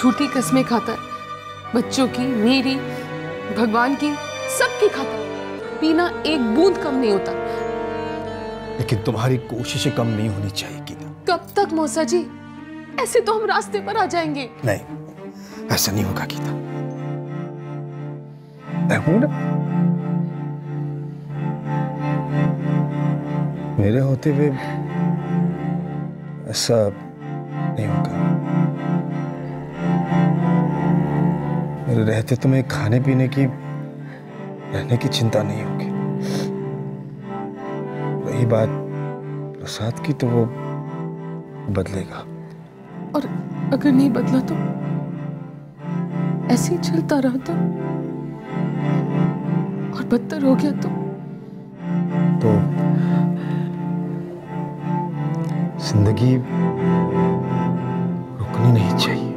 झूठी कस्में खाता है, बच्चों की, मेरी, भगवान की, सबकी खाता है। पीना एक बूंद कम नहीं होता। लेकिन तुम्हारी कोशिशें कम नहीं होनी चाहिए गीता। कब तक मौसा जी? ऐसे तो हम रास्ते पर आ जाएंगे। नहीं, ऐसा नहीं होगा गीता। मैं हूं ना, मेरे होते हुए ऐसा नहीं होगा। मेरे रहते तुम्हें खाने पीने की, रहने की चिंता नहीं होगी। रही बात प्रसाद की, तो वो बदलेगा। और अगर नहीं बदला तो? ऐसे ही चलता रहा तो? और बदतर हो गया तो जिंदगी रुकनी नहीं चाहिए।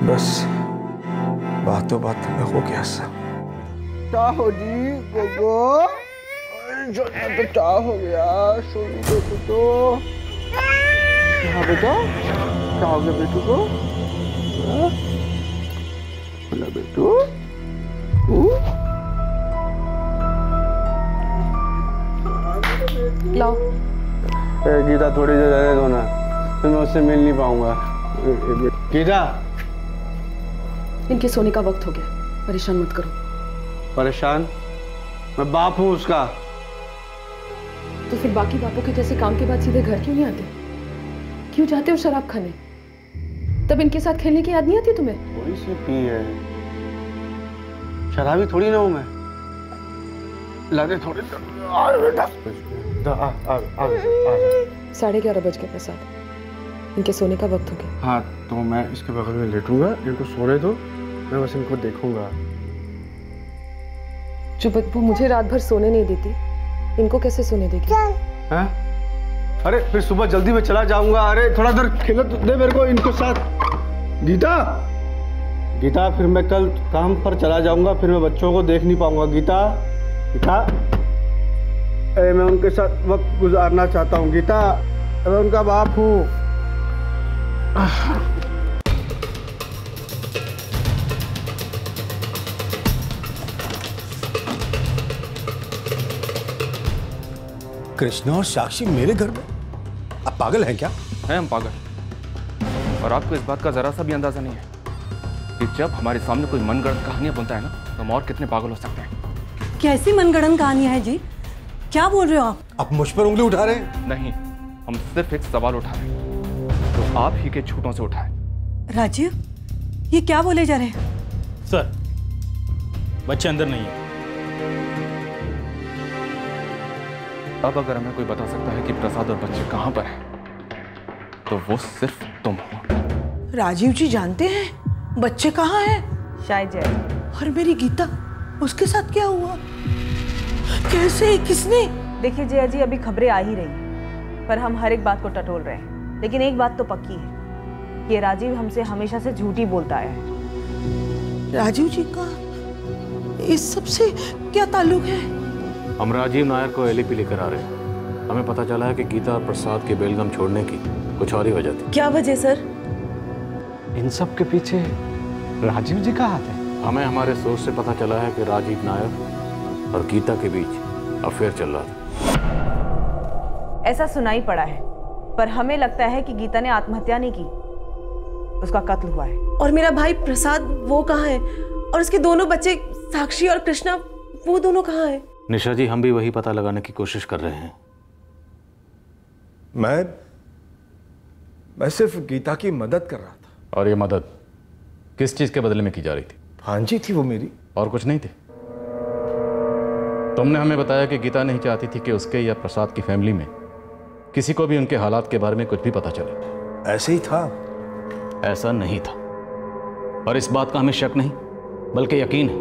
बस बातों बातों में हो गया सब। क्या हो जी गोगो? तो क्या हो गया? सोनू तो क्या बेटा? क्या हो गया बेटू को? बोला बेटू लाओ। गीता थोड़ी देर रहने दो ना, फिर मैं उससे मिल नहीं पाऊंगा। गीता, इनके सोने का वक्त हो गया, परेशान मत करो। परेशान? मैं बाप हूँ उसका। तो फिर बाकी बापों के जैसे काम के बाद सीधे घर क्यों नहीं आते? क्यों जाते हो शराब खाने? तब इनके साथ खेलने की याद नहीं आती तुम्हें? थोड़ी सी पी है, शराबी थोड़ी ना हूं मैं। लादे थोड़ी बेटा। 11:30 बज गए प्रसाद, इनके सोने का वक्त हो गया। हाँ, तो मैं इसके बगल में लेटूंगा, इनको सोने दो, मैं बस इनको देखूंगा। जो बदबू मुझे रात भर सोने नहीं देती, इनको कैसे सोने देगी? हाँ? अरे फिर सुबह जल्दी मैं चला जाऊंगा। अरे थोड़ा देर खेलो तो दे मेरे को इनके साथ। गीता, गीता, फिर मैं कल काम पर चला जाऊंगा, फिर मैं बच्चों को देख नहीं पाऊंगा। गीता, गीता, मैं उनके साथ वक्त गुजारना चाहता हूँ। गीता, मैं उनका बाप हूँ। कृष्णा और साक्षी मेरे घर में? आप पागल हैं क्या? हैं हम पागल। और आपको इस बात का जरा सा भी अंदाजा नहीं है कि जब हमारे सामने कोई मनगढ़ंत कहानियां बुनता है ना, तो हम और कितने पागल हो सकते हैं। कैसी मनगढ़ंत कहानियां हैं जी? क्या बोल रहे हो आप? आप मुझ पर उंगली उठा रहे हैं? नहीं, हम सिर्फ एक सवाल उठा रहे हैं, तो आप ही के झूठों से उठाए। राजीव, ये क्या बोले जा रहे हैं? सर, बच्चे अंदर नहीं है। अब अगर हमें कोई बता सकता है कि प्रसाद और बच्चे कहां पर हैं, तो वो सिर्फ तुम हो। राजीव जी जानते हैं बच्चे कहाँ हैं? शायद जय। और मेरी गीता, उसके साथ क्या हुआ? कैसे? किसने? देखिए जया जी, अभी खबरें आ ही रही, पर हम हर एक बात को टटोल रहे हैं। लेकिन एक बात तो पक्की है कि राजीव हमसे हमेशा से झूठी बोलता आया है। राजीव जी का इस सब से क्या ताल्लुक है? हम राजीव नायर को एलईपी लेकर आ रहे हैं। हमें पता चला है कि गीता और प्रसाद के बेलगाम छोड़ने की कुछ और ही वजह थी। क्या वजह सर? इन सब के पीछे राजीव जी का हाथ है। हमें हमारे सोर्स से पता चला है कि राजीव नायर और गीता के बीच अफेयर चल रहा था। ऐसा सुनाई पड़ा है, पर हमें लगता है कि गीता ने आत्महत्या नहीं की, उसका कत्ल हुआ है। और मेरा भाई प्रसाद, वो कहाँ है? और उसके दोनों बच्चे साक्षी और कृष्णा, वो दोनों कहाँ हैं? निशा जी, हम भी वही पता लगाने की कोशिश कर रहे हैं। मैं सिर्फ गीता की मदद कर रहा था। और ये मदद किस चीज के बदले में की जा रही थी? भांजी थी वो मेरी। और कुछ नहीं थी? तुमने हमें बताया कि गीता नहीं चाहती थी कि उसके या प्रसाद की फैमिली में किसी को भी उनके हालात के बारे में कुछ भी पता चले। ऐसे ही था। ऐसा नहीं था, और इस बात का हमें शक नहीं बल्कि यकीन है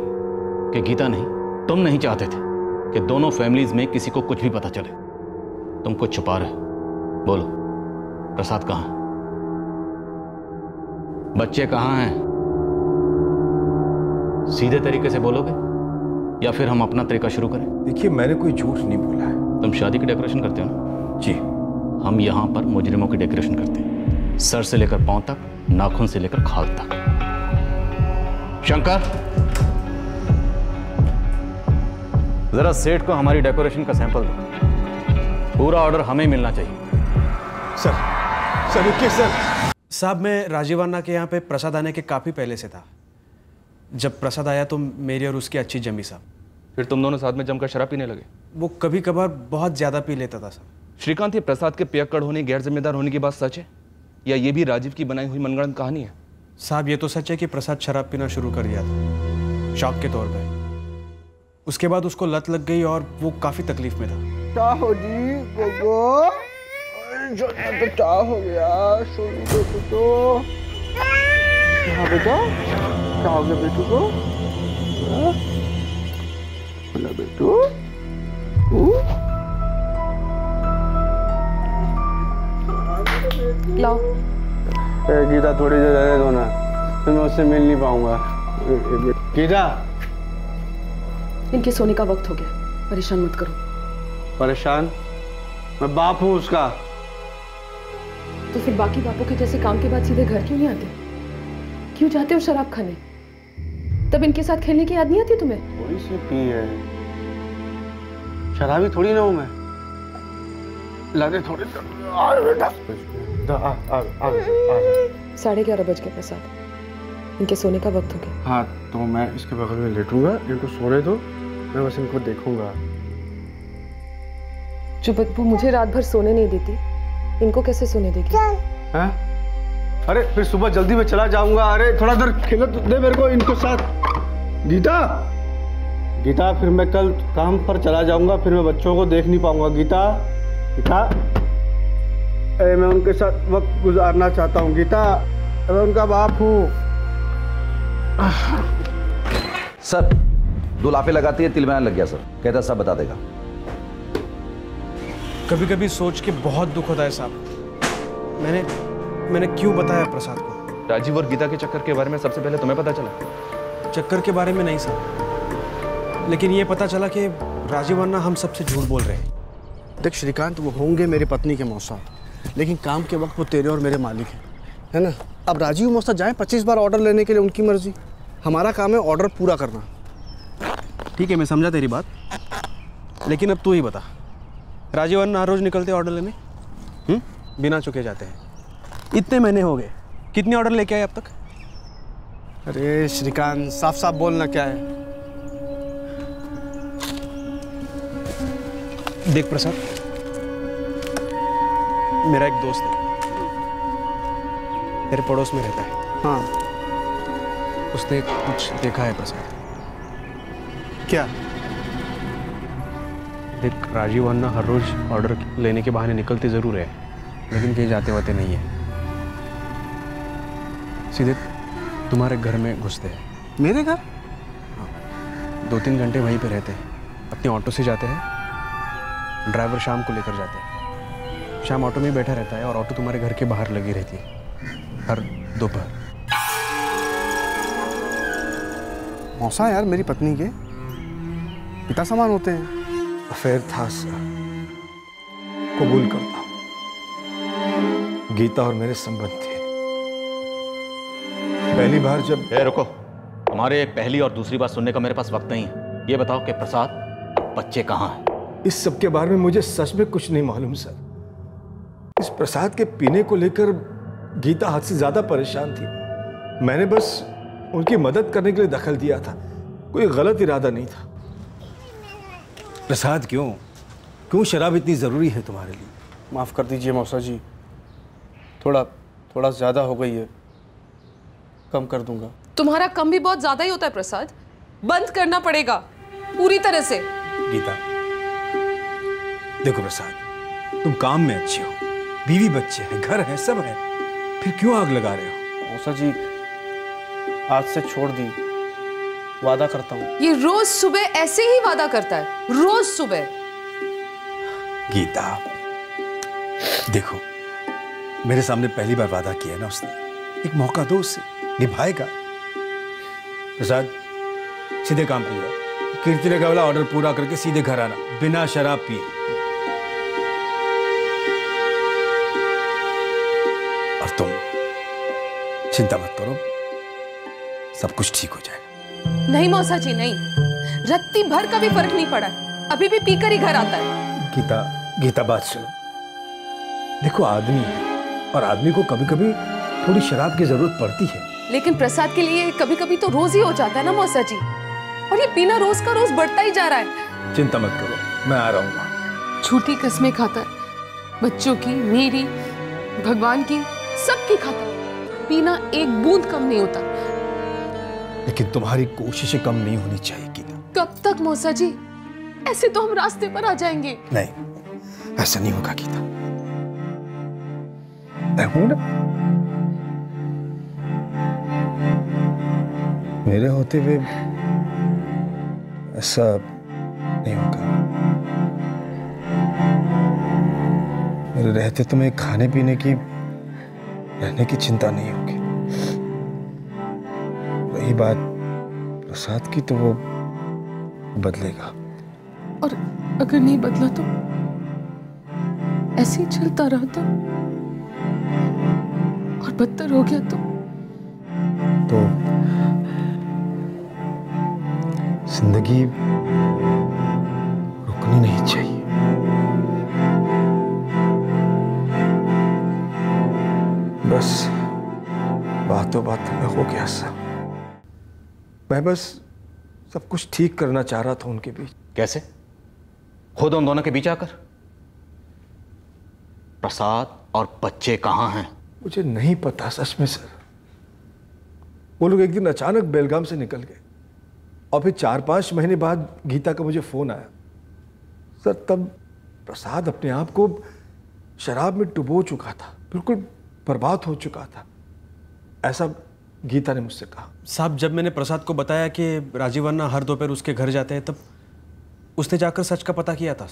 कि गीता नहीं, तुम नहीं चाहते थे कि दोनों फैमिलीज में किसी को कुछ भी पता चले। तुम कुछ छुपा रहे। बोलो, प्रसाद कहाँ है? बच्चे कहाँ हैं? सीधे तरीके से बोलोगे या फिर हम अपना तरीका शुरू करें? देखिए, मैंने कोई झूठ नहीं बोला है। तुम शादी की डेकोरेशन करते हो ना? जी। हम यहां पर मुजरिमों की डेकोरेशन करते हैं, सर से लेकर पांव तक, नाखून से लेकर खाल तक। शंकर, जरा सेठ को हमारी डेकोरेशन का सैंपल दो। पूरा ऑर्डर हमें मिलना चाहिए। सर रुकिए सर। साहब, मैं राजीव अन्ना के यहाँ पे प्रसाद आने के काफ़ी पहले से था। जब प्रसाद आया तो मेरी और उसकी अच्छी जमी साहब। फिर तुम दोनों साथ में जमकर शराब पीने लगे? वो कभी कभार बहुत ज़्यादा पी लेता था साहब। श्रीकांत, ये प्रसाद के पियक्कड़ होने, गैर जिम्मेदार होने की बात सच है या ये भी राजीव की बनाई हुई मनगढ़ंत कहानी है? साहब, ये तो सच है कि प्रसाद शराब पीना शुरू कर दिया था शौक के तौर पे। उसके बाद उसको लत लग गई और वो काफ़ी तकलीफ में था। क्या हो जी गोगो? तो क्या हो गया? तो क्या बेटा, क्या हो गया बेटू को? बोला बेटू, लाओ। गीता थोड़ी देर रहने दो ना, फिर मैं उससे मिल नहीं पाऊंगा। गीता, इनके सोने का वक्त हो गया, परेशान मत करो। परेशान? मैं बाप हूँ उसका। तो फिर बाकी बापों के जैसे काम के बाद सीधे घर क्यों नहीं आते? क्यों जाते हो शराब खाने? तब इनके साथ खेलने की याद नहीं आती तुम्हें? थोड़ी सी पी है, शराबी थोड़ी ना हूँ मैं। लादे थोड़ी बेटा। 11:30 बज गए प्रसाद, इनके सोने का वक्त हो गया। हाँ, तो मैं इसके बगल में लेटूंगा, इनको सोने दो, मैं बस इनको देखूंगा। जो बदबू मुझे रात भर सोने नहीं देती, इनको कैसे सोने देगी? हाँ? अरे फिर सुबह जल्दी मैं चला जाऊंगा। अरे थोड़ा देर खेलो तो दे मेरे को इनके साथ। गीता, गीता, फिर मैं कल काम पर चला जाऊंगा, फिर मैं बच्चों को देख नहीं पाऊंगा। गीता, गीता, मैं उनके साथ वक्त गुजारना चाहता हूँ। गीता, मैं उनका बाप हूँ। सर, 2 लाफे लगाती है, तिल में लग गया सर, कहता सब बता देगा। कभी कभी सोच के बहुत दुख होता है साहब। मैंने क्यों बताया प्रसाद को? राजीव और गीता के चक्कर के बारे में सबसे पहले तुम्हें पता चला? चक्कर के बारे में नहीं साहब, लेकिन ये पता चला कि राजीव अन्ना हम सबसे झूठ बोल रहे हैं। देख श्रीकांत, वो होंगे मेरी पत्नी के मौसा, लेकिन काम के वक्त वो तेरे और मेरे मालिक हैं, है ना? अब राजीव मौसा जाए 25 बार ऑर्डर लेने के लिए, उनकी मर्जी। हमारा काम है ऑर्डर पूरा करना। ठीक है, मैं समझा तेरी बात, लेकिन अब तू ही बता, राजीव अन्ना हर रोज निकलते ऑर्डर लेने? बिना चुके जाते हैं। इतने महीने हो गए, कितने ऑर्डर लेके आए अब तक? अरे श्रीकांत, साफ साफ बोलना क्या है? देख प्रसाद, मेरा एक दोस्त है, तेरे पड़ोस में रहता है। हाँ, उसने कुछ देखा है प्रसाद। क्या? देख, राजीव अन्ना हर रोज ऑर्डर लेने के बहाने निकलते जरूर है, लेकिन कहीं जाते वाते नहीं है। सीधे तुम्हारे घर में घुसते हैं। मेरे घर? हाँ, 2-3 घंटे वहीं पे रहते हैं, अपने ऑटो से जाते हैं, ड्राइवर शाम को लेकर जाते हैं। शाम ऑटो में बैठा रहता है और ऑटो तुम्हारे घर के बाहर लगी रहती है हर दोपहर। मौसा यार, मेरी पत्नी के पिता समान होते हैं। अफेयर था सर, कबूल करता हूं। गीता और मेरे संबंध थे। पहली बार जब रुको, हमारे पहली और दूसरी बात सुनने का मेरे पास वक्त नहीं है। ये बताओ कि प्रसाद, बच्चे कहाँ हैं? इस सब के बारे में मुझे सच में कुछ नहीं मालूम सर। इस प्रसाद के पीने को लेकर गीता हद से ज्यादा परेशान थी। मैंने बस उनकी मदद करने के लिए दखल दिया था, कोई गलत इरादा नहीं था। प्रसाद, क्यों शराब इतनी जरूरी है तुम्हारे लिए? माफ कर दीजिए मौसा जी, थोड़ा ज्यादा हो गई है, कम कर दूंगा। तुम्हारा कम भी बहुत ज्यादा ही होता है प्रसाद, बंद करना पड़ेगा पूरी तरह से। गीता, देखो प्रसाद, तुम काम में अच्छे हो, बीवी बच्चे हैं, घर है, सब है, फिर क्यों आग लगा रहे हो? मौसा जी, आज से छोड़ दी, वादा करता हूँ। ये रोज सुबह ऐसे ही वादा करता है, रोज सुबह। गीता, देखो, मेरे सामने पहली बार वादा किया ना उसने, एक मौका दो उसे, निभाएगा। प्रसाद, सीधे काम पे जाओ, कीर्ति ने वाला ऑर्डर पूरा करके सीधे घर आना, बिना शराब पिए। तुम चिंता मत करो, सब कुछ ठीक हो जाएगा। नहीं मौसा जी नहीं, रत्ती भर का भी फर्क नहीं पड़ा, अभी भी पीकर ही घर आता है। गीता, गीता बात सुनो। देखो आदमी है और आदमी को कभी कभी थोड़ी शराब की जरूरत पड़ती है। लेकिन प्रसाद के लिए कभी कभी तो रोज ही हो जाता है ना मौसा जी, और ये पीना रोज का रोज बढ़ता ही जा रहा है। चिंता मत करो, मैं आ रहा हूँ। झूठी कस्में खाता है, बच्चों की, मेरी, भगवान की, सबकी खाता है। पीना एक बूंद कम नहीं होता। लेकिन तुम्हारी कोशिशें कम नहीं होनी चाहिए गीता। कब तक मौसा जी? ऐसे तो हम रास्ते पर आ जाएंगे। नहीं, ऐसा नहीं होगा गीता। मैं हूं ना, मेरे होते हुए ऐसा नहीं होगा। मेरे रहते तुम्हें खाने पीने की, रहने की चिंता नहीं होगी। रही बात प्रसाद की, तो वो बदलेगा। और अगर नहीं बदला तो? ऐसे ही चलता रहा तो? और बदतर हो गया तो जिंदगी रुकनी नहीं चाहिए। बस बातों बातों में हो गया सब। मैं बस सब कुछ ठीक करना चाह रहा था उनके बीच। कैसे? खुद उन दोनों के बीच आकर? प्रसाद और बच्चे कहां हैं? मुझे नहीं पता सच में सर। वो लोग एक दिन अचानक बेलगाम से निकल गए और फिर 4-5 महीने बाद गीता का मुझे फोन आया। सर तब प्रसाद अपने आप को शराब में डुबो चुका था, बिल्कुल बर्बाद हो चुका था, ऐसा गीता ने मुझसे कहा। साहब जब मैंने प्रसाद को बताया कि राजीव अन्ना हर दोपहर उसके घर जाते हैं, तब उसने जाकर सच का पता किया था।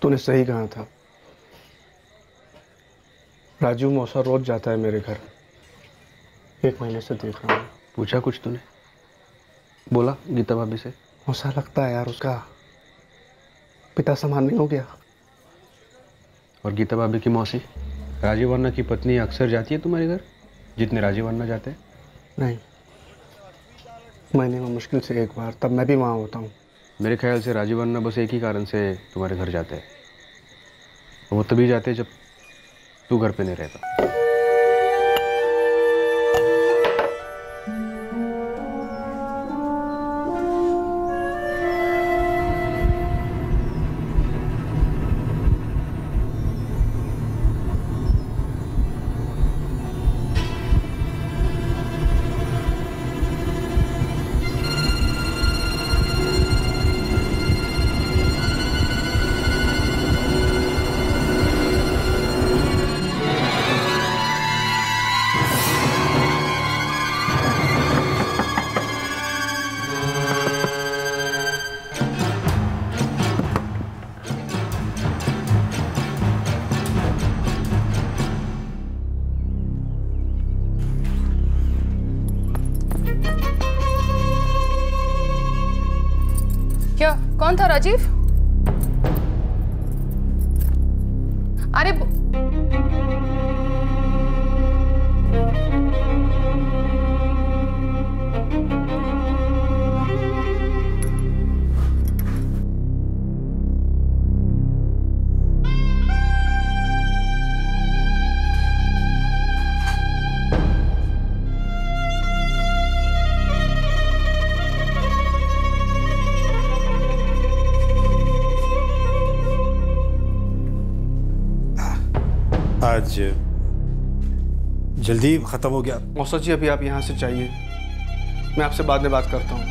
तूने सही कहा था। राजू मौसा रोज जाता है मेरे घर, 1 महीने से देख रहा हूँ। पूछा कुछ तूने? बोला गीता भाभी से? मौसा लगता है यार उसका पिता समान नहीं हो गया। और गीता भाभी की मौसी राजीव अन्ना की पत्नी अक्सर जाती है तुम्हारे घर जितने राजीव अन्ना जाते हैं? नहीं, महीने में मुश्किल से 1 बार, तब मैं भी वहाँ होता हूँ। मेरे ख्याल से राजीव अन्ना बस एक ही कारण से तुम्हारे घर जाते हैं, वो तभी जाते हैं जब तू घर पे नहीं रहता। कौन था राजीव? अरे आज जल्दी खत्म हो गया। मौसा जी अभी आप यहाँ से जाइए, मैं आपसे बाद में बात करता हूँ।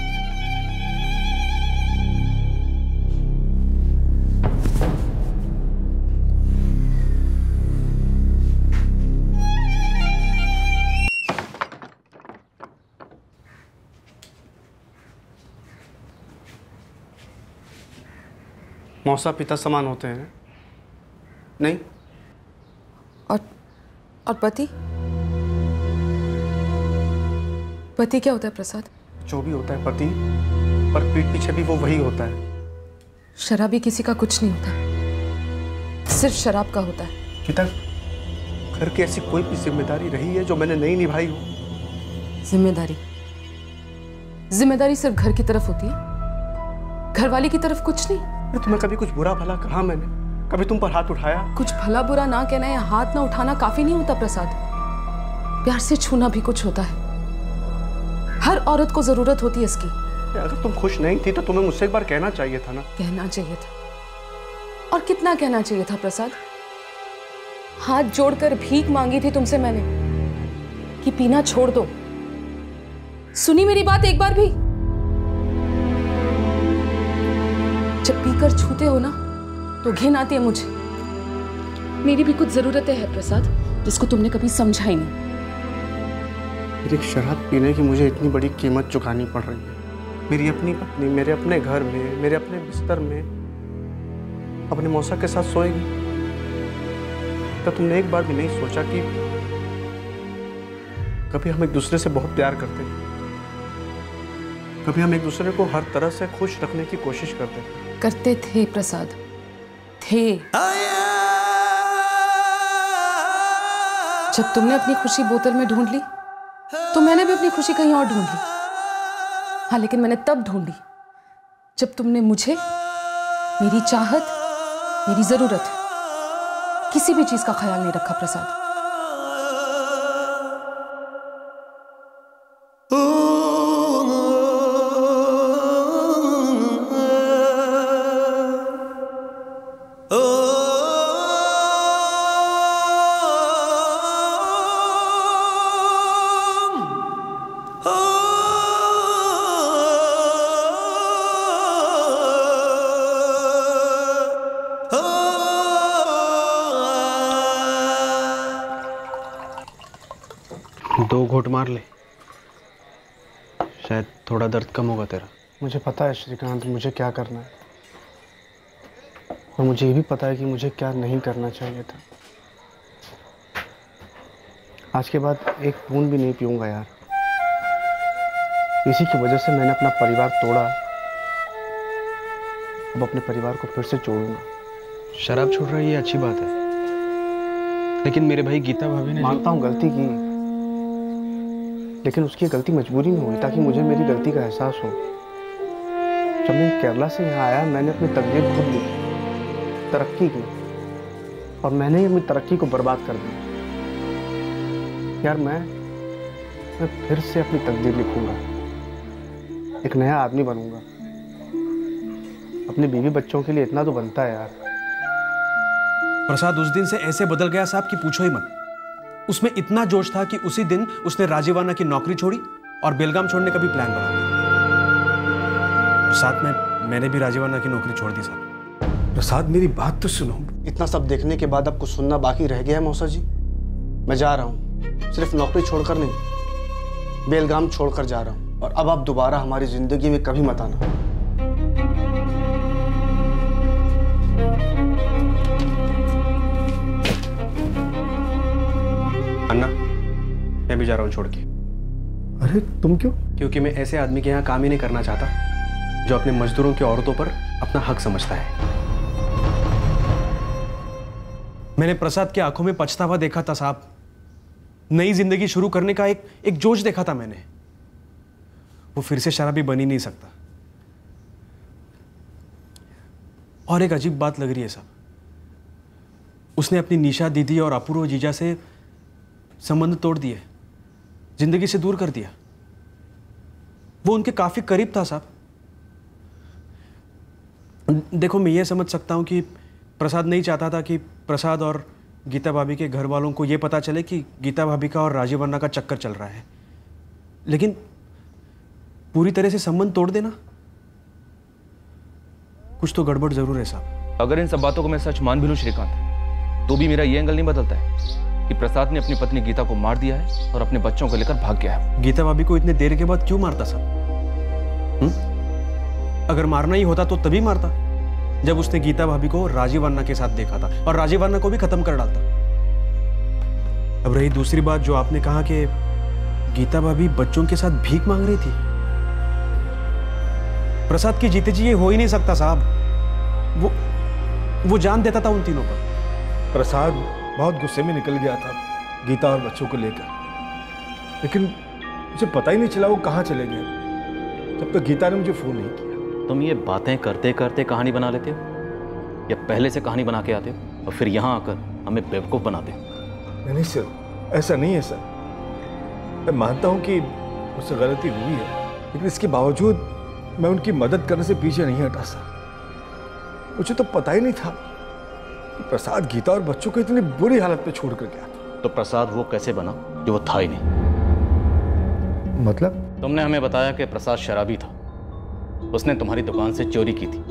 मौसा पिता समान होते हैं, नहीं? और पति? पति क्या होता है प्रसाद? जो भी होता है पति, पर पीठ पीछे भी वो वही होता है। शराबी किसी का कुछ नहीं होता, सिर्फ शराब का होता है। गीता, घर की ऐसी कोई भी जिम्मेदारी रही है जो मैंने नहीं निभाई हो? जिम्मेदारी सिर्फ घर की तरफ होती है, घरवाली की तरफ कुछ नहीं। तुम्हें कभी कुछ बुरा भला कहा मैंने? कभी तुम पर हाथ उठाया? कुछ भला बुरा ना कहना या हाथ ना उठाना काफी नहीं होता प्रसाद, प्यार से छूना भी कुछ होता है। हर औरत को जरूरत होती है इसकी। अगर तुम खुश नहीं थी तो तुम्हें मुझसे एक बार कहना चाहिए था ना। कहना चाहिए था, और कितना कहना चाहिए था प्रसाद? हाथ जोड़कर भीख मांगी थी तुमसे मैंने कि पीना छोड़ दो। सुनी मेरी बात एक बार भी? जब पीकर छूते हो ना तो घिन आती है मुझे। मेरी भी कुछ जरूरतें हैं प्रसाद, जिसको तुमने कभी समझा ही नहीं। मेरी शराब पीने की मुझे इतनी बड़ी कीमत चुकानी पड़ रही है। मेरी अपनी पत्नी मेरे अपने घर में, मेरे अपने बिस्तर में अपने मौसा के साथ सोएगी। तो तुमने एक बार भी नहीं सोचा कि कभी हम एक दूसरे से बहुत प्यार करते हैं, कभी हम एक दूसरे को हर तरह से खुश रखने की कोशिश करते थे प्रसाद, थे। जब तुमने अपनी खुशी बोतल में ढूंढ ली तो मैंने भी अपनी खुशी कहीं और ढूंढ ली। हाँ, लेकिन मैंने तब ढूंढी जब तुमने मुझे, मेरी चाहत, मेरी जरूरत, किसी भी चीज का ख्याल नहीं रखा प्रसाद। दो घूंट मार ले, शायद थोड़ा दर्द कम होगा तेरा। मुझे पता है श्रीकांत, मुझे क्या करना है, और मुझे ये भी पता है कि मुझे क्या नहीं करना चाहिए था। आज के बाद एक बूंद भी नहीं पीऊंगा यार। इसी की वजह से मैंने अपना परिवार तोड़ा, अब अपने परिवार को फिर से जोड़ूंगा। शराब छोड़ रहा है ये अच्छी बात है, लेकिन मेरे भाई गीता भाभी ने, मानता हूँ गलती की, लेकिन उसकी गलती मजबूरी में हुई ताकि मुझे मेरी गलती का एहसास हो। जब मैं केरला से यहाँ आया, मैंने अपनी तकदीर खुद लिखी, तरक्की की, और मैंने ही अपनी तरक्की को बर्बाद कर दिया। यार मैं फिर से अपनी तकदीर लिखूंगा, एक नया आदमी बनूंगा। अपने बीवी बच्चों के लिए इतना तो बनता है यार। प्रसाद उस दिन से ऐसे बदल गया साहब कि पूछो ही मत। उसमें इतना जोश था कि उसी दिन उसने राजीवाना की नौकरी छोड़ी और बेलगाम छोड़ने का भी प्लान बना लिया। साथ में मैंने भी राजीवाना की नौकरी छोड़ दी साहब। प्रसाद मेरी बात तो सुनो। इतना सब देखने के बाद अब कुछ सुनना बाकी रह गया है मौसा जी। मैं जा रहा हूँ, सिर्फ नौकरी छोड़कर नहीं, बेलगाम छोड़कर जा रहा हूँ, और अब आप दोबारा हमारी जिंदगी में कभी मत आना। अन्ना, मैं भी जा रहा हूँ छोड़ के। अरे तुम क्यों? क्योंकि मैं ऐसे आदमी के यहाँ काम ही नहीं करना चाहता जो अपने मजदूरों की औरतों पर अपना हक समझता है। मैंने प्रसाद की आंखों में पछतावा देखा था साहब। नई जिंदगी शुरू करने का एक जोश देखा था मैंने। वो फिर से शराबी बन ही नहीं सकता। और एक अजीब बात लग रही है साहब, उसने अपनी निशा दीदी और अपूर्व जीजा से संबंध तोड़ दिए, जिंदगी से दूर कर दिया। वो उनके काफी करीब था साहब। देखो, मैं ये समझ सकता हूं कि प्रसाद नहीं चाहता था कि प्रसाद और गीता भाभी के घर वालों को ये पता चले कि गीता भाभी का और राजीवाना का चक्कर चल रहा है, लेकिन पूरी तरह से संबंध तोड़ देना, कुछ तो गड़बड़ जरूर है साहब। अगर इन सब बातों को मैं सच मान भी लूं श्रीकांत, तो भी मेरा ये एंगल नहीं बदलता है कि प्रसाद ने अपनी पत्नी गीता को मार दिया है और अपने बच्चों को लेकर भाग गया है। गीता भाभी को इतने देर के बाद क्यों मारता साहब? अगर मारना ही होता तो तभी मारता। जब उसने गीता भाभी को राजीव अन्ना के साथ देखा था और राजीव अन्ना को भी खत्म कर डालता। अब रही दूसरी बात जो आपने कहा कि गीता भाभी बच्चों के साथ भीख मांग रही थी। प्रसाद की जीते जी ये हो ही नहीं सकता साहब। वो जान देता था उन तीनों पर। प्रसाद बहुत गुस्से में निकल गया था गीता और बच्चों को लेकर, लेकिन मुझे पता ही नहीं चला वो कहाँ चले गए जब तक गीता ने मुझे फोन नहीं किया। तुम ये बातें करते करते कहानी बना लेते हो या पहले से कहानी बना के आते हो और फिर यहाँ आकर हमें बेवकूफ़ बनाते हो? नहीं सर, ऐसा नहीं है सर। मैं मानता हूँ कि मुझसे गलती हुई है, लेकिन इसके बावजूद मैं उनकी मदद करने से पीछे नहीं हटा सर। मुझे तो पता ही नहीं था कि प्रसाद गीता और बच्चों को इतनी बुरी हालत में छोड़ कर गया था। तो प्रसाद वो कैसे बना जो वो था ही नहीं? मतलब? तुमने हमें बताया कि प्रसाद शराबी था, उसने तुम्हारी दुकान से चोरी की थी,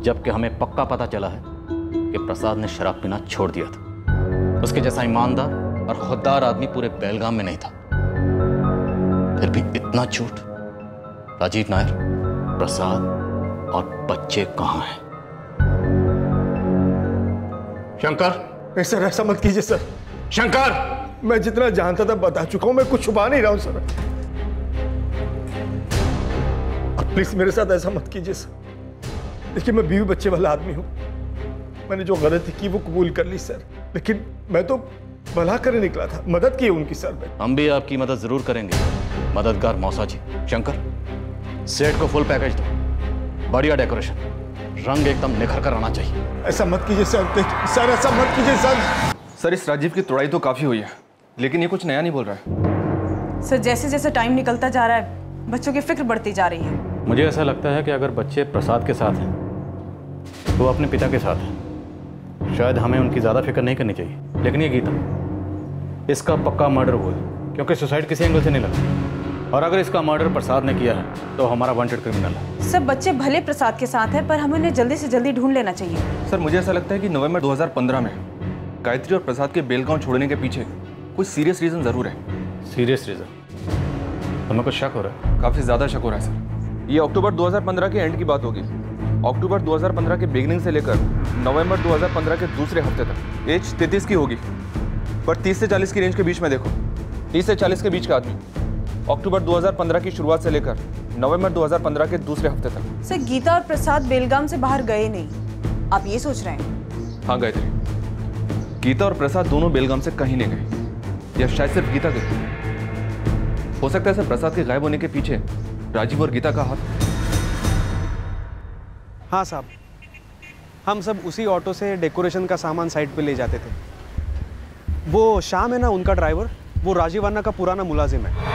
जबकि हमें पक्का पता चला है कि प्रसाद ने शराब पीना छोड़ दिया था। उसके जैसा ईमानदार और खुददार आदमी पूरे बेलगाम में नहीं था। फिर भी इतना झूठ। राजीव नायर, प्रसाद और बच्चे कहाँ हैं? शंकर! नहीं सर, ऐसा मत कीजिए सर। शंकर! मैं जितना जानता था बता चुका हूं, मैं कुछ छुपा नहीं रहा हूं सर। अब प्लीज मेरे साथ ऐसा मत कीजिए सर। देखिए, मैं बीवी बच्चे वाला आदमी हूं। मैंने जो गलती की वो कबूल कर ली सर, लेकिन मैं तो भला करने निकला था, मदद की उनकी सर में। हम भी आपकी मदद जरूर करेंगे, मददगार मौसा जी। शंकर, सेट को फुल पैकेज दो, बढ़िया डेकोरेशन, रंग एकदम निखर कर आना चाहिए। ऐसा मत कीजिए सर। सर ऐसा मत कीजिए सर। सर, इस राजीव की तोड़ाई तो काफी हुई है, लेकिन ये कुछ नया नहीं बोल रहा है। सर, जैसे जैसे टाइम निकलता जा रहा है बच्चों की फिक्र बढ़ती जा रही है। मुझे ऐसा लगता है कि अगर बच्चे प्रसाद के साथ हैं तो वो अपने पिता के साथ हैं। शायद हमें उनकी ज़्यादा फिक्र नहीं करनी चाहिए। लेकिन ये गीता, इसका पक्का मर्डर हुआ है, क्योंकि सुसाइड किसी एंगल से नहीं लगा। और अगर इसका मर्डर प्रसाद ने किया है तो हमारा वांटेड क्रिमिनल है। सब बच्चे भले प्रसाद के साथ हैं, पर हमें उन्हें जल्दी से जल्दी ढूंढ लेना चाहिए। सर, मुझे ऐसा लगता है कि नवंबर 2015 में गायत्री और प्रसाद के बेलगांव छोड़ने के पीछे कोई सीरियस रीजन जरूर है। Serious reason? हमें कुछ शक हो रहा है? काफी ज्यादा शक हो रहा है सर। ये अक्टूबर 2015 के एंड की बात होगी। अक्टूबर 2015 के बिगनिंग से लेकर नवंबर 2015 के दूसरे हफ्ते तक। एज 33 की होगी, पर 30 से 40 की रेंज के बीच में देखो। 30 से 40 के बीच का आदमी अक्टूबर 2015 की शुरुआत से लेकर नवंबर 2015 के दूसरे हफ्ते तक। सर, गीता और प्रसाद बेलगाम से बाहर गए नहीं, आप ये सोच रहे हैं? हाँ गायत्री, गीता और प्रसाद दोनों बेलगाम से कहीं नहीं गए, या शायद सिर्फ गीता गई। हो सकता है सर प्रसाद के गायब होने के पीछे राजीव और गीता का हाथ। हाँ साहब, हम सब उसी ऑटो से डेकोरेशन का सामान साइड पे ले जाते थे। वो श्याम है ना उनका ड्राइवर, वो राजीव अन्ना का पुराना मुलाजिम है।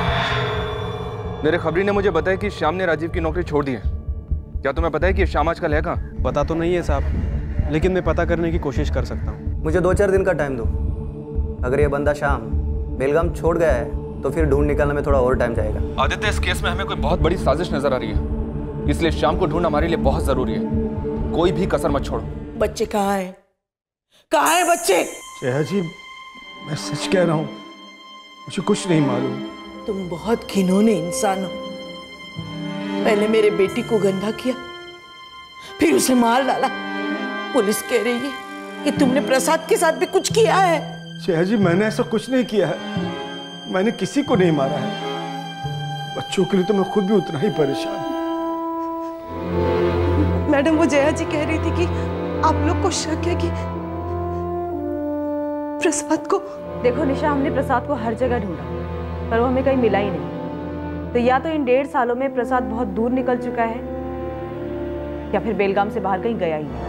मेरे खबरी ने मुझे बताया कि श्याम ने राजीव की नौकरी छोड़ दी है। क्या तुम्हें पता है कि श्याम आजकल है कहाँ? पता तो नहीं है साहब, लेकिन मैं पता करने की कोशिश कर सकता हूँ। मुझे 2-4 दिन का टाइम दो। अगर ये बंदा श्याम बेलगाम छोड़ गया है तो फिर ढूंढ निकालने में थोड़ा और टाइम जाएगा। आदित्य, इस केस में हमें कोई बहुत बड़ी साजिश नजर आ रही है, इसलिए श्याम को ढूंढना हमारे लिए बहुत जरूरी है। कोई भी कसर मत छोड़ो। बच्चे कहाँ हैं? कहाँ हैं बच्चे? जया जी, मैं सच कह रहा हूँ, मुझे कुछ नहीं मालूम। तुम बहुत घिनौने इंसान हो। पहले मेरे बेटी को गंदा किया, फिर उसे मार डाला। पुलिस कह रही है कि तुमने प्रसाद के साथ भी कुछ किया है। जया जी, मैंने ऐसा कुछ नहीं किया है। मैंने किसी को नहीं मारा है। बच्चों के लिए तो मैं खुद भी उतना ही परेशान हूँ। मैडम, वो जया जी कह रही थी कि आप लोग को शक है कि प्रसाद को। देखो निशा, हमने प्रसाद को हर जगह ढूंढा, पर वो हमें कहीं मिला ही नहीं। तो या तो इन 1.5 सालों में प्रसाद बहुत दूर निकल चुका है, या फिर बेलगाम से बाहर कहीं गया ही नहीं।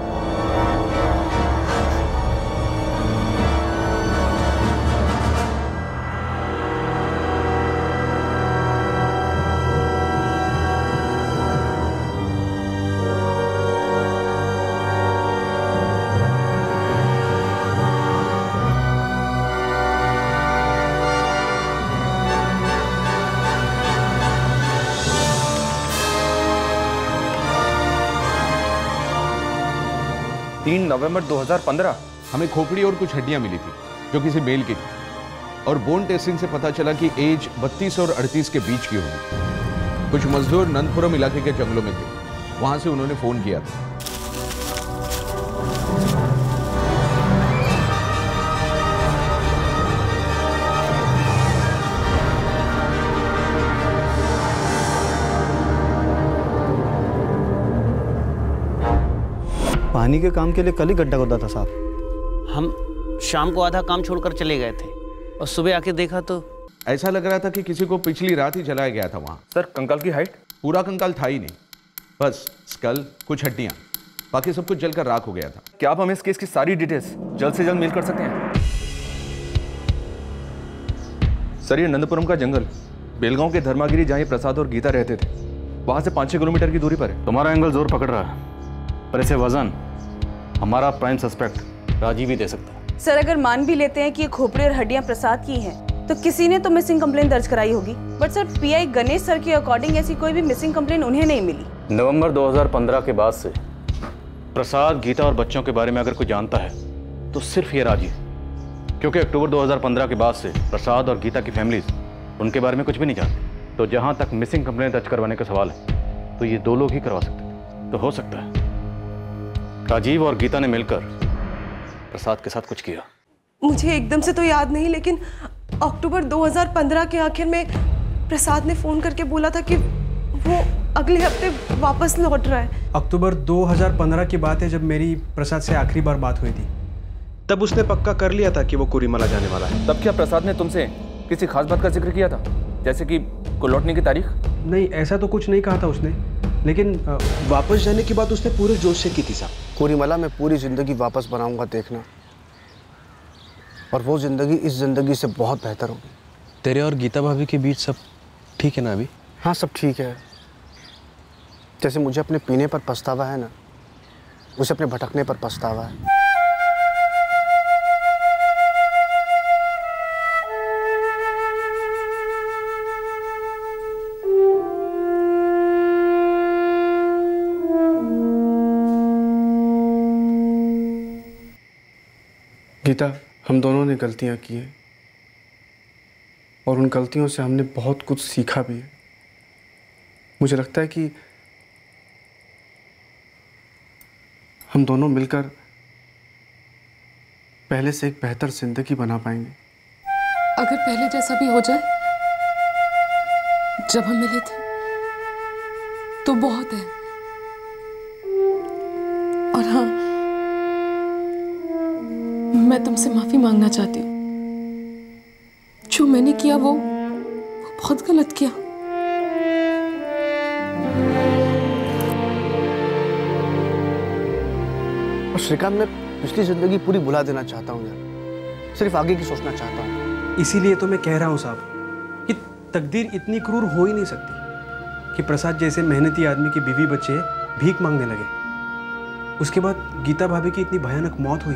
नवंबर 2015 हमें खोपड़ी और कुछ हड्डियां मिली थी जो किसी मेल की थी, और बोन टेस्टिंग से पता चला कि एज 32 और 38 के बीच की होगी। कुछ मजदूर नंदपुरम इलाके के जंगलों में थे, वहां से उन्होंने फोन किया था। पानी के काम के लिए कल ही गड्ढा खोदा था साहब। हम शाम को आधा काम छोड़कर चले गए थे और सुबह आके देखा तो ऐसा लग रहा था कि किसी को पिछली रात ही जलाया गया था वहाँ। सर कंकाल की हाइट? पूरा कंकाल था ही नहीं, बस स्कल, कुछ हड्डियाँ, बाकी सब कुछ जलकर राख हो गया था। क्या आप हमें इस केस की सारी डिटेल्स जल्द से जल्द मेल कर सकते हैं? सर ये नंदपुरम का जंगल बेलगांव के धर्मागिरी जहाँ प्रसाद और गीता रहते थे वहाँ से 5-6 किलोमीटर की दूरी पर है। तुम्हारा एंगल जोर पकड़ रहा है, पर इसे वजन हमारा प्राइम सस्पेक्ट राजीव ही दे सकता है। सर अगर मान भी लेते हैं कि ये खोपड़ी और हड्डियां प्रसाद की हैं, तो किसी ने तो मिसिंग कंप्लेंट दर्ज कराई होगी। But sir pi Ganesh sir के अकॉर्डिंग ऐसी कोई भी मिसिंग कंप्लेंट उन्हें नहीं मिली। नवंबर 2015 के बाद से प्रसाद, गीता और बच्चों के बारे में अगर कोई जानता है तो सिर्फ ये राजीव, क्योंकि अक्टूबर 2015 के बाद से प्रसाद और गीता की फैमिलीज उनके बारे में कुछ भी नहीं जानती। तो जहां तक मिसिंग कंप्लेंट दर्ज करवाने का सवाल है तो ये 2 लोग ही करवा सकते थे। तो हो सकता है राजीव और गीता ने मिलकर प्रसाद के साथ कुछ किया। मुझे एकदम से तो याद नहीं, लेकिन अक्टूबर 2015 के आखिर में प्रसाद ने फोन करके बोला था कि वो अगले हफ्ते वापस लौट रहा है। अक्टूबर 2015 की बात है जब मेरी प्रसाद से आखिरी बार बात हुई थी। तब उसने पक्का कर लिया था कि वो कुरीमला जाने वाला है। तब क्या प्रसाद ने तुमसे किसी खास बात का जिक्र किया था, जैसे कि को लौटने की तारीख? नहीं, ऐसा तो कुछ नहीं कहा था उसने, लेकिन वापस जाने की बात उसने पूरे जोश से की थी साहब। कुरीमला में पूरी ज़िंदगी वापस बनाऊंगा, देखना, और वो ज़िंदगी इस ज़िंदगी से बहुत बेहतर होगी। तेरे और गीता भाभी के बीच सब ठीक है ना अभी? हाँ सब ठीक है। जैसे मुझे अपने पीने पर पछतावा है ना, उसे अपने भटकने पर पछतावा है। गीता, हम दोनों ने गलतियां की हैं और उन गलतियों से हमने बहुत कुछ सीखा भी है। मुझे लगता है कि हम दोनों मिलकर पहले से एक बेहतर जिंदगी बना पाएंगे। अगर पहले जैसा भी हो जाए जब हम मिले थे तो बहुत है। और हाँ, मैं तुमसे माफी मांगना चाहती हूँ। जो मैंने किया वो बहुत गलत किया। और श्रीकांत, मैं पिछली जिंदगी पूरी भुला देना चाहता हूँ यार, सिर्फ आगे की सोचना चाहता हूँ। इसीलिए तो मैं कह रहा हूँ साहब कि तकदीर इतनी क्रूर हो ही नहीं सकती कि प्रसाद जैसे मेहनती आदमी के बीवी बच्चे भीख मांगने लगे। उसके बाद गीता भाभी की इतनी भयानक मौत हुई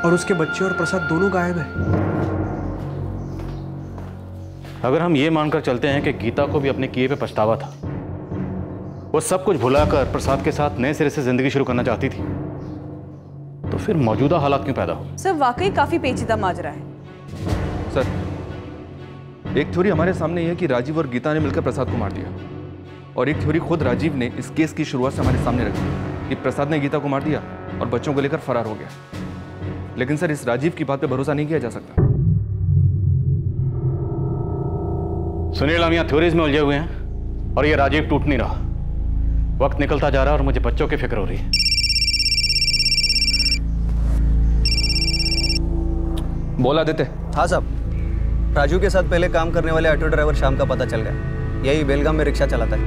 और उसके बच्चे और प्रसाद दोनों गायब है। अगर हम ये मानकर चलते हैं कि गीता को भी अपने किए पे पछतावा था, वो सब कुछ भुलाकर प्रसाद के साथ नए सिरे से जिंदगी शुरू करना चाहती थी, तो फिर मौजूदा हालात क्यों पैदा हो? सर वाकई काफी पेचीदा माजरा है। सर एक थ्योरी हमारे सामने यह है कि राजीव और गीता ने मिलकर प्रसाद को मार दिया, और एक थ्योरी खुद राजीव ने इस केस की शुरुआत से हमारे सामने रखी कि प्रसाद ने गीता को मार दिया और बच्चों को लेकर फरार हो गया। लेकिन सर इस राजीव की बात पे भरोसा नहीं किया जा सकता। सुनील, हम यहाँ थ्योरीज में उलझे हुए हैं और ये राजीव टूट नहीं रहा। वक्त निकलता जा रहा है और मुझे बच्चों की फिक्र हो रही है। बोला देते। हाँ साहब, राजू के साथ पहले काम करने वाले ऑटो ड्राइवर शाम का पता चल गया। यही बेलगाम में रिक्शा चलाता है।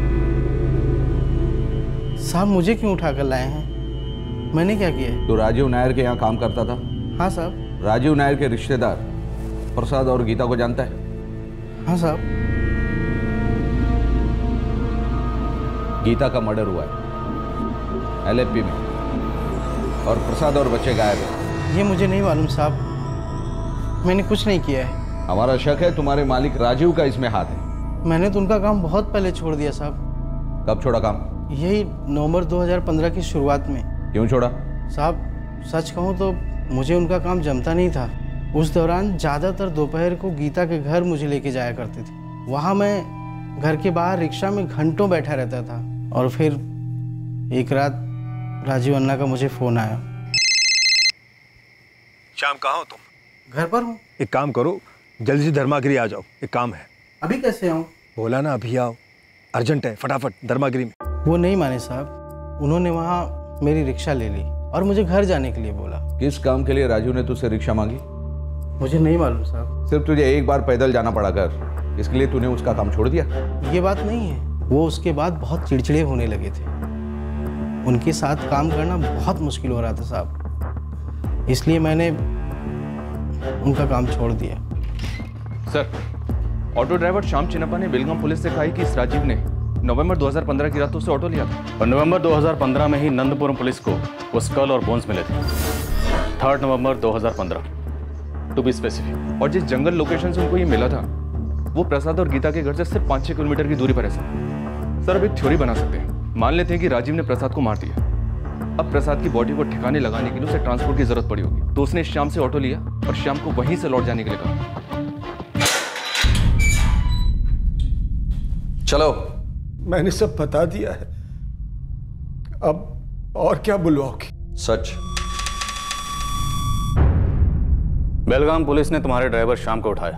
साहब मुझे क्यों उठा कर लाए हैं? मैंने क्या किया है? तो राजीव नायर के यहाँ काम करता था? हाँ साहब। राजीव नायर के रिश्तेदार प्रसाद और गीता को जानता है? हाँ साहब। गीता का मर्डर हुआ है LFP में, और प्रसाद और बच्चे गायब हैं। ये मुझे नहीं मालूम साहब, मैंने कुछ नहीं किया है। हमारा शक है तुम्हारे मालिक राजीव का इसमें हाथ है। मैंने तो उनका काम बहुत पहले छोड़ दिया साहब। कब छोड़ा काम? यही नवंबर 2015 की शुरुआत में। क्यों छोड़ा? साहब सच कहूँ तो मुझे उनका काम जमता नहीं था। उस दौरान ज़्यादातर दोपहर को गीता के घर मुझे लेके जाया करते थे। वहाँ मैं घर के बाहर रिक्शा में घंटों बैठा रहता था। और फिर एक रात राजीव अन्ना का मुझे फ़ोन आया। श्याम कहाँ हो तुम? घर पर हूँ। एक काम करो, जल्दी से धर्मागिरी आ जाओ, एक काम है। अभी कैसे आऊँ? बोला ना अभी आओ, अर्जेंट है, फटाफट धर्मागिरी में। वो नहीं माने साहब, उन्होंने वहाँ मेरी रिक्शा ले ली और मुझे घर जाने के लिए बोला। किस काम के लिए राजू ने तुझसे रिक्शा मांगी? मुझे नहीं मालूम साहब। सिर्फ तुझे एक बार पैदल जाना पड़ा कर, इसके लिए तूने उसका काम छोड़ दिया? ये बात नहीं है, वो उसके बाद बहुत चिड़चिड़े होने लगे थे। उनके साथ काम करना बहुत मुश्किल हो रहा था साहब, इसलिए मैंने उनका काम छोड़ दिया। Sir, auto driver Shyam Chinnappa ने बेलगाम पुलिस से कहा है कि इस राजीव ने नवंबर 2015 की रात उससे ऑटो लिया था और नवंबर 2015 में ही नंदपुरम पुलिस को वो स्कल और बोन्स मिले थे। 3 नवंबर 2015 टू बी स्पेसिफिक। और जिस जंगल लोकेशन से उनको ये मिला था वो प्रसाद और गीता के घर से सिर्फ 5-6 किलोमीटर की दूरी पर है सर। अब एक थ्योरी बना सकते हैं, मान लेते हैं कि राजीव ने प्रसाद को मार दिया। अब प्रसाद की बॉडी को ठिकाने लगाने के लिए उसे ट्रांसपोर्ट की जरूरत पड़ी होगी, तो उसने श्याम से ऑटो लिया और श्याम को वहीं से लौट जाने के लिए कहा। चलो, मैंने सब बता दिया है, अब और क्या बुलवाओगे? सच। बेलगाम पुलिस ने तुम्हारे ड्राइवर श्याम को उठाया।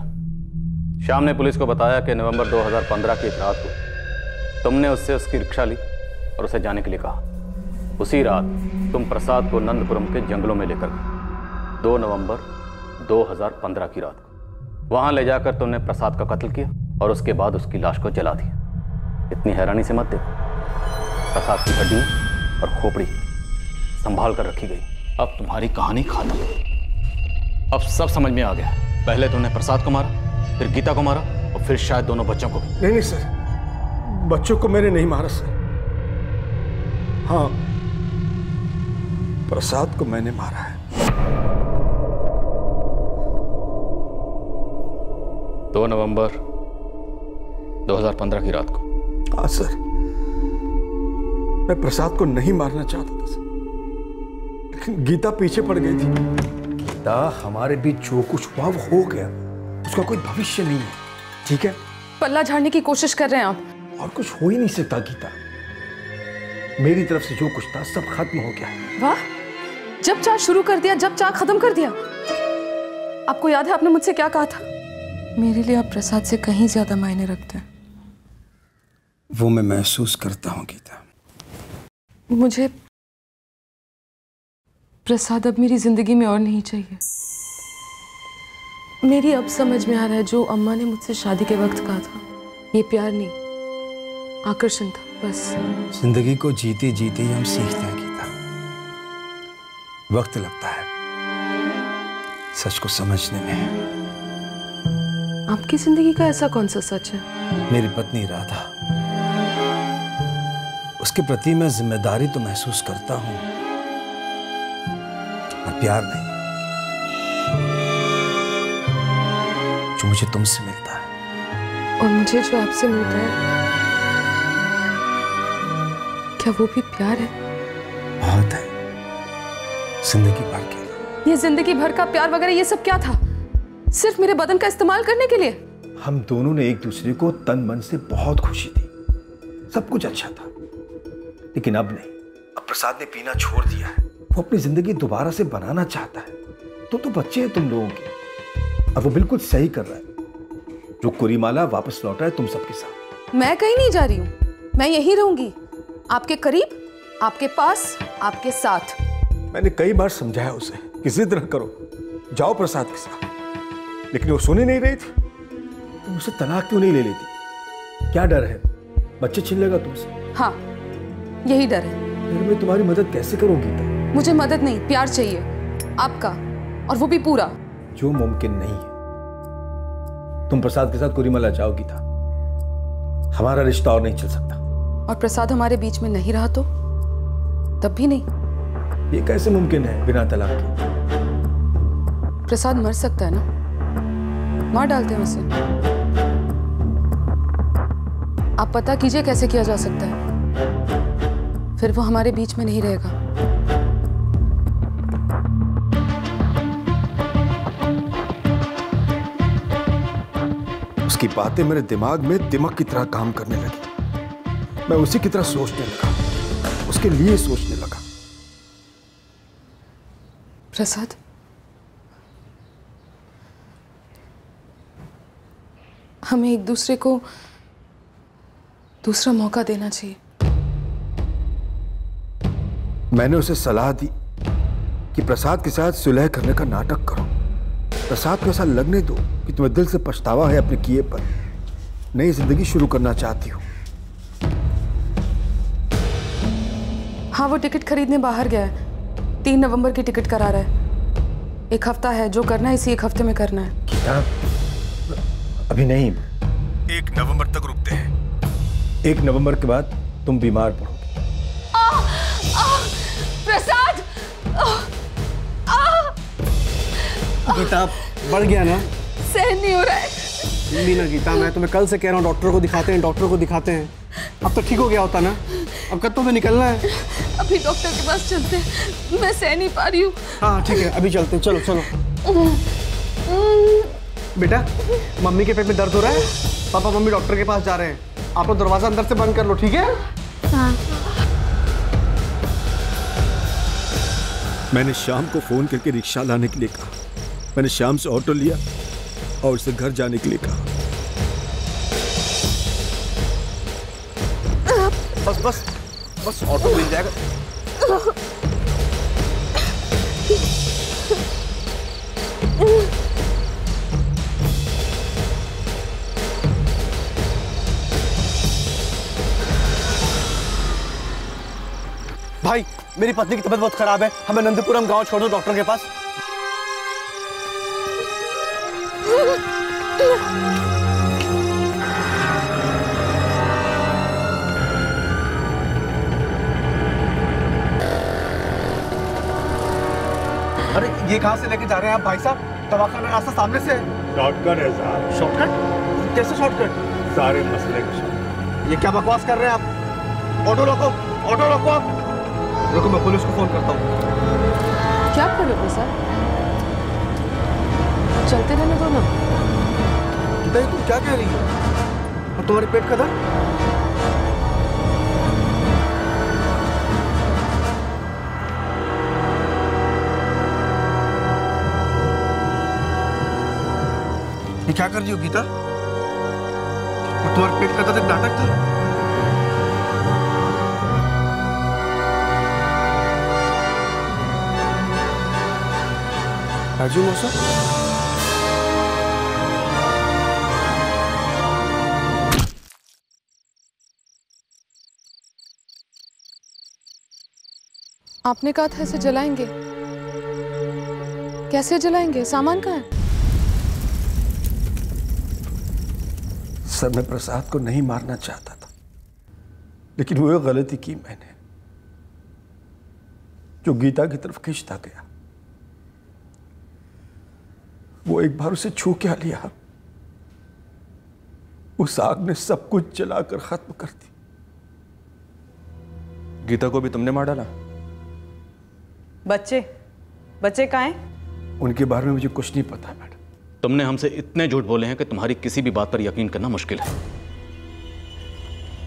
श्याम ने पुलिस को बताया कि नवंबर 2015 की एक रात को तुमने उससे उसकी रिक्शा ली और उसे जाने के लिए कहा। उसी रात तुम प्रसाद को नंदपुरम के जंगलों में लेकर गए। 2 नवंबर 2015 की रात को वहां ले जाकर तुमने प्रसाद का कत्ल किया और उसके बाद उसकी लाश को जला दिया। इतनी हैरानी से मत देखो, प्रसाद की हड्डी और खोपड़ी संभाल कर रखी गई। अब तुम्हारी कहानी खत्म। अब सब समझ में आ गया। पहले तुमने प्रसाद को मारा, फिर गीता को मारा और फिर शायद दोनों बच्चों को भी। नहीं सर, बच्चों को मैंने नहीं मारा सर। हाँ, प्रसाद को मैंने मारा है। 2 नवंबर 2015 की रात को। हाँ सर, मैं प्रसाद को नहीं मारना चाहता था सर, लेकिन गीता पीछे पड़ गई थी। गीता, हमारे बीच जो कुछ हुआ वो हो गया, उसका कोई भविष्य नहीं है, ठीक है? पल्ला झाड़ने की कोशिश कर रहे हैं आप। और कुछ हो ही नहीं सकता गीता, मेरी तरफ से जो कुछ था सब खत्म हो गया। वाह, जब चाह शुरू कर दिया, जब चाह खत्म कर दिया। आपको याद है आपने मुझसे क्या कहा था? मेरे लिए आप प्रसाद से कहीं ज्यादा मायने रखते हैं। वो मैं महसूस करता हूं गीता। मुझे प्रसाद अब मेरी जिंदगी में और नहीं चाहिए। मेरी अब समझ में आ रहा है जो अम्मा ने मुझसे शादी के वक्त कहा था, ये प्यार नहीं, आकर्षण था बस। जिंदगी को जीते जीते ही हम सीखते हैं गीता, वक्त लगता है सच को समझने में। आपकी जिंदगी का ऐसा कौन सा सच है? मेरी पत्नी राधा, उसके प्रति मैं जिम्मेदारी तो महसूस करता हूं, पर प्यार नहीं जो मुझे तुमसे मिलता है। और मुझे जो आपसे मिलता है, क्या वो भी प्यार है? बहुत है, जिंदगी भर के लिए। ये जिंदगी भर का प्यार वगैरह ये सब क्या था? सिर्फ मेरे बदन का इस्तेमाल करने के लिए? हम दोनों ने एक दूसरे को तन मन से बहुत खुशी दी, सब कुछ अच्छा था, लेकिन अब नहीं। अब प्रसाद ने पीना छोड़ दिया है, वो अपनी जिंदगी दोबारा से बनाना चाहता है। तो बच्चे हैं तुम लोगों के, अब वो बिल्कुल सही कर रहा है। जो कुरीमाला वापस लौटा है तुम सबके साथ। मैं कहीं नहीं जा रही हूँ, मैं यहीं रहूंगी, आपके करीब, आपके पास, आपके साथ। मैंने कई बार समझाया उसे कि जिद न करो, जाओ प्रसाद के साथ, लेकिन वो सुन ही नहीं रही थी। तुम उसे तलाक क्यों नहीं ले लेती? क्या डर है? बच्चे छीन लेगा तुमसे? हाँ, यही डर है। फिर मैं तुम्हारी मदद कैसे करूं गीता? मुझे मदद नहीं, प्यार चाहिए आपका, और वो भी पूरा। जो मुमकिन नहीं है। तुम प्रसाद के साथ कुरीमाला जाओ गीता, हमारा रिश्ता और नहीं चल सकता। और प्रसाद हमारे बीच में नहीं रहा तो? तब भी नहीं। ये कैसे मुमकिन है बिना तलाक के? प्रसाद मर सकता है ना, मार डालते हैं उसे। आप पता कीजिए कैसे किया जा सकता है, फिर वो हमारे बीच में नहीं रहेगा। उसकी बातें मेरे दिमाग में दिमाग की तरह काम करने लगी। मैं उसी की तरह सोचने लगा, उसके लिए सोचने लगा। प्रसाद, हमें एक दूसरे को दूसरा मौका देना चाहिए। मैंने उसे सलाह दी कि प्रसाद के साथ सुलह करने का नाटक करो। प्रसाद को ऐसा लगने दो कि तुम्हें दिल से पछतावा है अपने किए पर, नई जिंदगी शुरू करना चाहती हो। हाँ, वो टिकट खरीदने बाहर गया है। 3 नवंबर की टिकट करा रहा है। 1 हफ्ता है, जो करना है इसी 1 हफ्ते में करना है। गीता, अभी नहीं, 1 नवंबर तक रुकते हैं। 1 नवंबर के बाद तुम बीमार पड़ोगे। प्रसाद! गीता, बढ़ गया ना? सहन नहीं हो रहा है। मीना, गीता, मैं तुम्हें कल से कह रहा हूँ डॉक्टर को दिखाते हैं, डॉक्टर को दिखाते हैं। अब तो ठीक हो गया होता ना? अब कब तुम्हें निकलना है? अभी डॉक्टर के पास चलते हैं, मैं सह नहीं पा रही हूँ। हाँ ठीक है, अभी चलते हैं, चलो चलो। बेटा, मम्मी के पेट में दर्द हो रहा है? पापा मम्मी डॉक्टर के पास जा रहे हैं, आप लोग दरवाजा अंदर से बंद कर लो, ठीक है? हाँ। मैंने शाम को फोन करके रिक्शा लाने के लिए कहा। मैंने शाम से ऑटो लिया और उसे घर जाने के लिए कहा। बस बस बस, ऑटो मिल जाएगा। भाई, मेरी पत्नी की तबीयत बहुत खराब है, हमें नंदीपुरम गांव छोड़ दो डॉक्टर के पास। अरे ये कहां से लेके जा रहे हैं आप भाई साहब? दवाखाना रास्ता सामने से है। शॉर्टकट है साहब। शॉर्टकट? कैसे शॉर्टकट? सारे मसले का शॉर्टकट। ये क्या बकवास कर रहे हैं आप? ऑटो रोको, ऑटो रोको आप। रुको, मैं पुलिस को फोन करता हूँ। क्या करो प्रसाद? चलते रहने दो ना। गीता, तुम क्या कह रही हो? और तुम्हारे पेट का दर्द? ये क्या कर रही हो गीता? और तुम्हारे पेट का दर्द एक नाटक था? राजू मौसा, आपने कहा था इसे जलाएंगे। कैसे जलाएंगे? सामान कहाँ है? सर, मैं प्रसाद को नहीं मारना चाहता था, लेकिन वो गलती की मैंने जो गीता की तरफ खींचता गया। वो एक बार उसे छू क्या लिया, उस आग ने सब कुछ जलाकर खत्म कर दी। गीता को भी तुमने मार डाला? बच्चे कहाँ हैं? उनके बारे में मुझे कुछ नहीं पता मैडम। तुमने हमसे इतने झूठ बोले हैं कि तुम्हारी किसी भी बात पर यकीन करना मुश्किल है।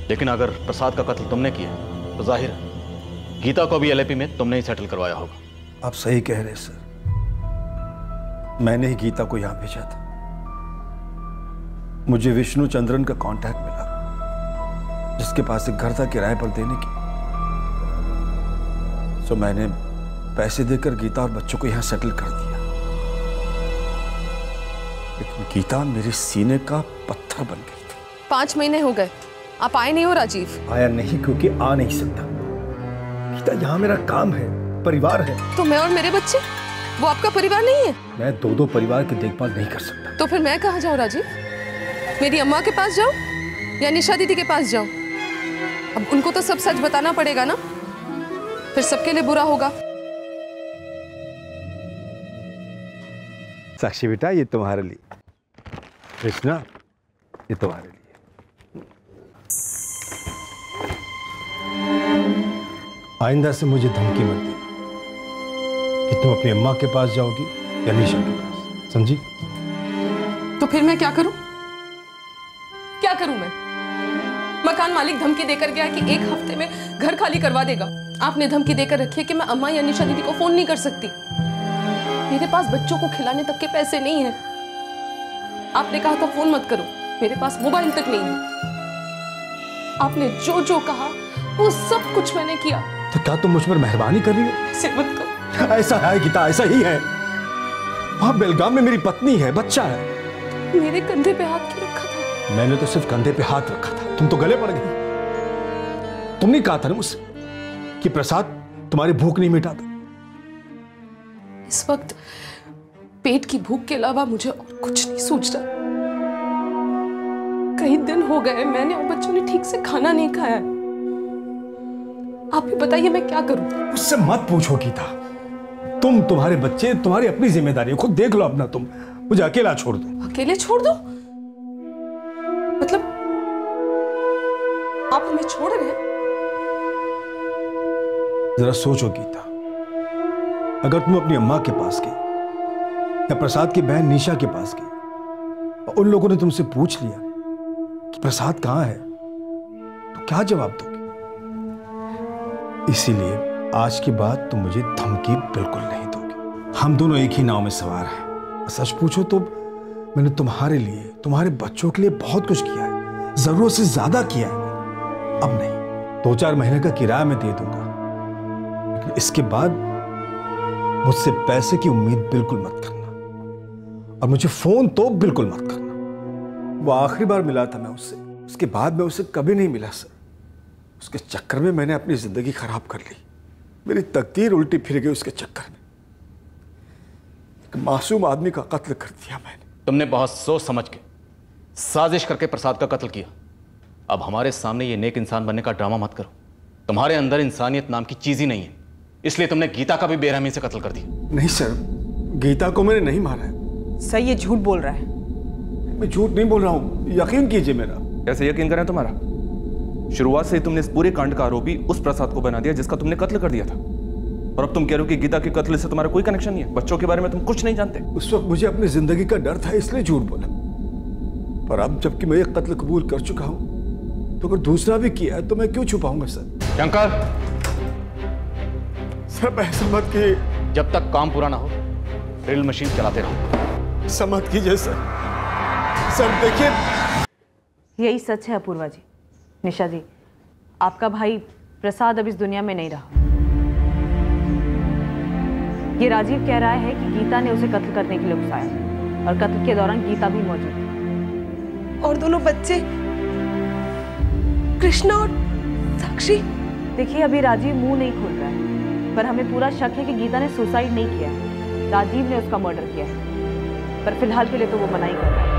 लेकिन अगर प्रसाद का कत्ल तुमने किया तो जाहिर है गीता को भी एलएपी में तुमने ही सेटल करवाया होगा। आप सही कह रहे सर, मैंने ही गीता को यहां भेजा था। मुझे विष्णु चंद्रन का कांटेक्ट मिला, जिसके पास एक घर था किराए पर देने की। सो मैंने पैसे देकर गीता और बच्चों को यहां सेटल कर दिया। लेकिन गीता मेरे सीने का पत्थर बन गई थी। 5 महीने हो गए, आप आए नहीं हो राजीव? आया नहीं क्योंकि आ नहीं सकता। गीता, यहाँ मेरा काम है, परिवार है। तो मैं और मेरे बच्चे, वो आपका परिवार नहीं है? मैं 2 परिवार की देखभाल नहीं कर सकता। तो फिर मैं कहाँ जाऊँ राजीव? मेरी अम्मा के पास जाऊँ या निशा दीदी के पास जाऊँ? अब उनको तो सब सच बताना पड़ेगा ना, फिर सबके लिए बुरा होगा। साक्षी बेटा, ये तुम्हारे लिए। कृष्णा, ये तुम्हारे लिए। आइंदा से मुझे धमकी मत देना कि तुम अपनी अम्मा के पास जाओगी या निशा के पास, समझी? तो फिर मैं क्या करूं? क्या करूं मैं? मकान मालिक धमकी देकर गया कि 1 हफ्ते में घर खाली करवा देगा। आपने धमकी देकर रखी है कि मैं अम्मा या निशा दीदी को फोन नहीं कर सकती। मेरे पास बच्चों को खिलाने तक के पैसे नहीं हैं। आपने कहा था फोन मत करो, मेरे पास मोबाइल तक नहीं है। आपने जो जो कहा वो सब कुछ मैंने किया। तो क्या तुम मुझ पर मेहरबानी कर रही हो? ऐसे मत करो। ऐसा है गीता, ऐसा ही है। वहां बेलगाम में मेरी पत्नी है, बच्चा है। मेरे कंधे पे हाथ क्यों रखा था? मैंने तो सिर्फ कंधे पे हाथ रखा था, तुम तो गले पड़ गई। तुमने कहा था ना मुझसे कि प्रसाद तुम्हारी भूख नहीं मिटाता। इस वक्त पेट की भूख के अलावा मुझे और कुछ नहीं सूझ रहा। कई दिन हो गए मैंने और बच्चों ने ठीक से खाना नहीं खाया है। आप ही बताइए मैं क्या करूं? उससे मत पूछो गीता। तुम्हारे बच्चे, तुम्हारी अपनी जिम्मेदारी, खुद देख लो अपना। तुम मुझे अकेला छोड़ दो। अकेले छोड़ दो? मतलब आप हमें छोड़ रहे हैं? जरा सोचो गीता, अगर तुम अपनी अम्मा के पास गई या प्रसाद की बहन निशा के पास गई और उन लोगों ने तुमसे पूछ लिया कि प्रसाद कहां है, तो क्या जवाब दोगे? इसीलिए आज के बाद तुम मुझे धमकी बिल्कुल नहीं दोगे। हम दोनों एक ही नाव में सवार हैं। सच पूछो तो मैंने तुम्हारे लिए, तुम्हारे बच्चों के लिए बहुत कुछ किया है, जरूरत से ज्यादा किया है। अब नहीं, 2-4 महीने का किराया मैं दे दूंगा, लेकिन इसके बाद मुझसे पैसे की उम्मीद बिल्कुल मत करना, और मुझे फोन तो बिल्कुल मत करना। वो आखिरी बार मिला था मैं उससे, उसके बाद मैं उससे कभी नहीं मिला सर। उसके चक्कर में मैंने अपनी जिंदगी खराब कर ली। मेरी तकदीर उल्टी फिर गई उसके चक्कर में। एक मासूम आदमी का कत्ल कर दिया मैंने। तुमने बहुत सोच समझ के, साजिश करके प्रसाद का कत्ल किया। अब हमारे सामने ये नेक इंसान बनने का ड्रामा मत करो। तुम्हारे अंदर इंसानियत नाम की चीज ही नहीं है, इसलिए तुमने गीता का भी बेरहमी से कत्ल कर दिया। नहीं सर, गीता को मैंने नहीं मारा है। सर ये झूठ बोल रहा है। मैं झूठ नहीं बोल रहा हूँ, यकीन कीजिए मेरा। कैसे यकीन करें तुम्हारा? शुरुआत से ही तुमने इस पूरे कांड का आरोपी उस प्रसाद को बना दिया जिसका तुमने कत्ल कर दिया था, और अब तुम कह रहे हो कि गीता के कत्ल से तुम्हारा कोई कनेक्शन नहीं है। बच्चों के बारे में तुम कुछ नहीं जानते। उस वक्त मुझे अपनी जिंदगी का डर था, इसलिए झूठ बोला। पर अब जबकि मैं एक कत्ल कबूल कर चुका हूं, तो अगर दूसरा भी किया है तो मैं क्यों छुपाऊंगा सर? शंकर, सर ऐसा मत कीजिए। जब तक काम पूरा ना हो ड्रिल मशीन चलाते रहो। ऐसा मत कीजिए सर। सर देखिए, यही सच है अपूर्वा जी। निशा जी, आपका भाई प्रसाद अब इस दुनिया में नहीं रहा। ये राजीव कह रहा है कि गीता ने उसे कत्ल करने के लिए उकसाया, और कत्ल के दौरान गीता भी मौजूद थी। और दोनों बच्चे कृष्णा और साक्षी? देखिए अभी राजीव मुंह नहीं खोल रहा है, पर हमें पूरा शक है कि गीता ने सुसाइड नहीं किया है, राजीव ने उसका मर्डर किया है। पर फिलहाल के लिए तो वो मना ही कर रहा है।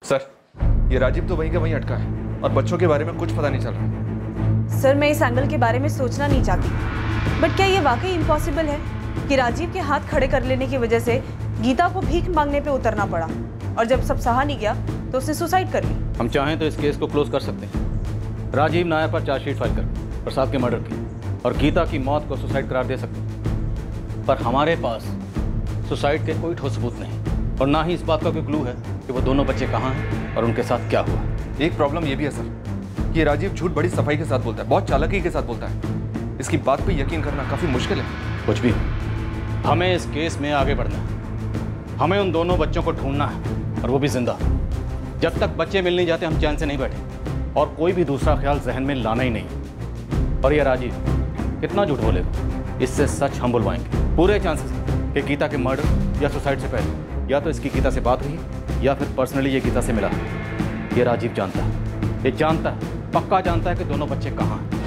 सर, ये राजीव तो वहीं का वहीं अटका है और बच्चों के बारे में कुछ पता नहीं चल रहा। सर मैं इस एंगल के बारे में सोचना नहीं चाहती, बट क्या ये वाकई इम्पॉसिबल है कि राजीव के हाथ खड़े कर लेने की वजह से गीता को भीख मांगने पे उतरना पड़ा, और जब सब सहा नहीं गया तो उसने सुसाइड कर ली? हम चाहें तो इस केस को क्लोज कर सकते हैं। राजीव नायर पर चार्जशीट फाइल कर प्रसाद के मर्डर की और गीता की मौत को सुसाइड करार दे सकते हैं, पर हमारे पास सुसाइड के कोई ठोस सबूत नहीं, और ना ही इस बात का कोई क्लू है कि वो दोनों बच्चे कहाँ हैं और उनके साथ क्या हुआ। एक प्रॉब्लम ये भी है सर कि राजीव झूठ बड़ी सफाई के साथ बोलता है, बहुत चालाकी के साथ बोलता है। इसकी बात पे यकीन करना काफी मुश्किल है। कुछ भी, हमें इस केस में आगे बढ़ना है। हमें उन दोनों बच्चों को ढूंढना है, और वो भी जिंदा। जब तक बच्चे मिल नहीं जाते हम चैन से नहीं बैठे, और कोई भी दूसरा ख्याल जहन में लाना ही नहीं। और ये राजीव कितना झूठ बोलेगा, इससे सच हम बुलवाएंगे। पूरे चांसेस कि गीता के मर्डर या सुसाइड से पहले या तो इसकी गीता से बात हुई या फिर पर्सनली ये गीता से मिला। ये राजीव जानता है, ये जानता है, पक्का जानता है कि दोनों बच्चे कहाँ हैं।